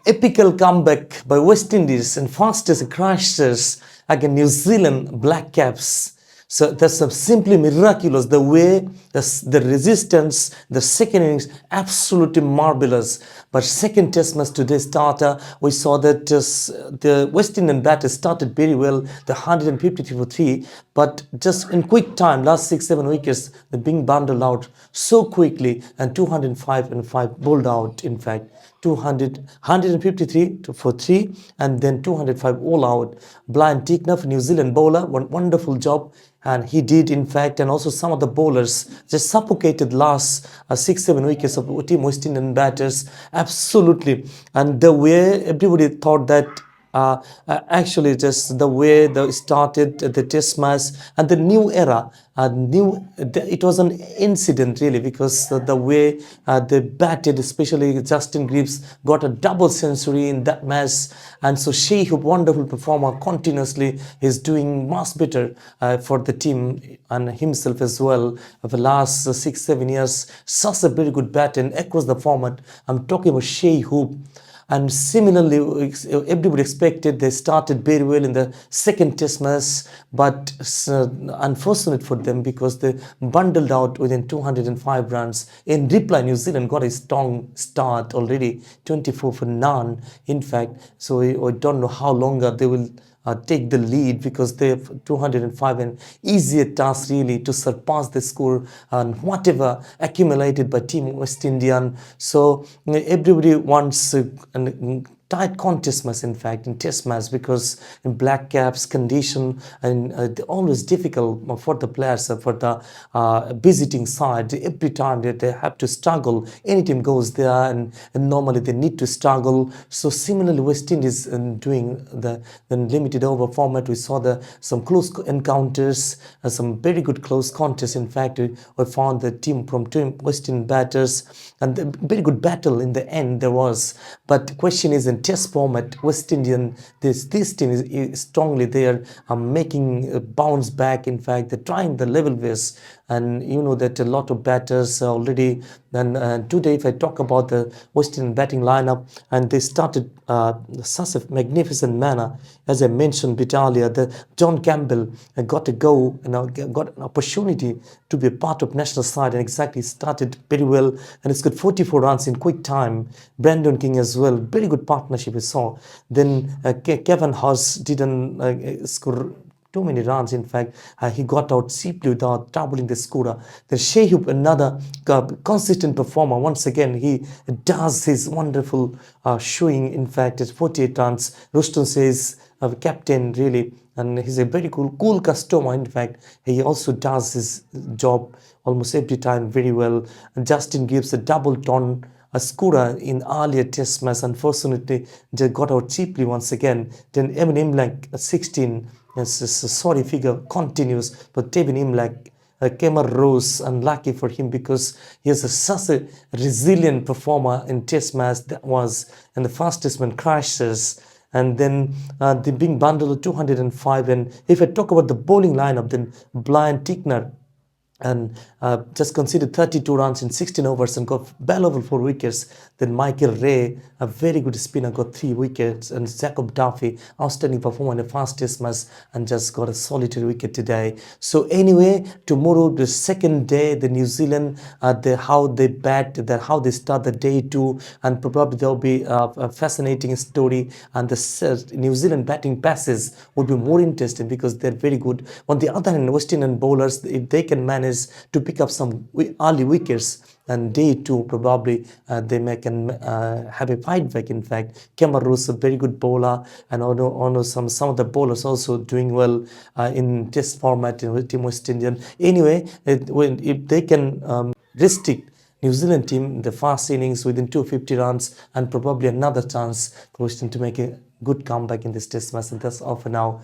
Epical comeback by West Indies and fastest crashers against New Zealand Black Caps. So that's simply miraculous. The way the resistance, the second innings, absolutely marvelous. But second test match today starter, we saw that the West Indian batters started very well, the 153 for 3, but just in quick time, last 6-7 wickets, they're being bundled out so quickly, and 205 and 5 bowled out, in fact. 153 for 3 and then 205 all out. Brian Tickner, New Zealand bowler, one wonderful job, and he did, in fact. And also some of the bowlers just suffocated last 6-7 wickets of Team West Indian batters, absolutely. And the way everybody thought that actually just the way they started the test match and the new era, it was an incident really, because the way they batted, especially Justin Greaves got a double century in that match. And so Shai Hope, wonderful performer, continuously is doing much better for the team and himself as well for the last 6-7 years. Such a very good bat and across the format. I'm talking about Shai Hope. And similarly, everybody expected they started very well in the second test match, but unfortunate for them because they bundled out within 205 runs. In reply, New Zealand got a strong start already, 24 for none, in fact. So we don't know how longer they will take the lead, because they have 205, an easier task really to surpass the score and whatever accumulated by Team West Indian. So everybody wants a tight contest match, in fact, in test match, because in Black Caps condition and always difficult for the players, for the visiting side. Every time that they have to struggle, any team goes there, and normally they need to struggle. So similarly, West Indies doing the limited over format, we saw some close encounters, some very good close contests. In fact, we found the team from Team West Indian batters, and a very good battle in the end there was. But the question is, in test format, West Indian, this team is strongly there, making a bounce back. In fact, they're trying the level ways, and you know that a lot of batters already. And today, if I talk about the West Indian batting lineup, and they started such a magnificent manner, as I mentioned a bit earlier, the John Campbell got to go, got an opportunity to be a part of national side, and exactly started very well, and it's got 44 runs in quick time. Brandon King as well, very good partnership we saw. Then Kevin House didn't score too many runs. In fact, he got out cheaply without troubling the scorer. Then Shai Hope, another consistent performer. Once again, he does his wonderful showing. In fact, it's 48 runs. Ruston says, captain, really, and he's a very cool customer. In fact, he also does his job almost every time very well. And Justin gives a double ton a scorer in earlier test match. Unfortunately, they got out cheaply once again. Then Evan Imlach 16, yes, a sorry figure continues, but Tevin Imlach, Kemar Rose, unlucky for him, because he is such a resilient performer in test match. That was in the first test man crashes. And then the being bundled of 205. And if I talk about the bowling lineup, then Brian Tickner, and just conceded 32 runs in 16 overs and got valuable 4 wickets. Then Michael Ray, a very good spinner, got 3 wickets. And Jacob Duffy, outstanding performer in the fast test match, and just got a solitary wicket today. So anyway, tomorrow, the second day, the New Zealand, how they bat, how they start the day too, and probably there will be a fascinating story. And the New Zealand batting passes would be more interesting, because they're very good. On the other hand, West Indian bowlers, if they can manage to pick up some early wickets, and day two probably they can have a fight back. In fact, Kemar Roos, a very good bowler, and also some of the bowlers also doing well in test format in Team West Indian. Anyway, if they can restrict New Zealand team in the fast innings within 250 runs, and probably another chance for West Indian to make a good comeback in this test match. And that's all for now.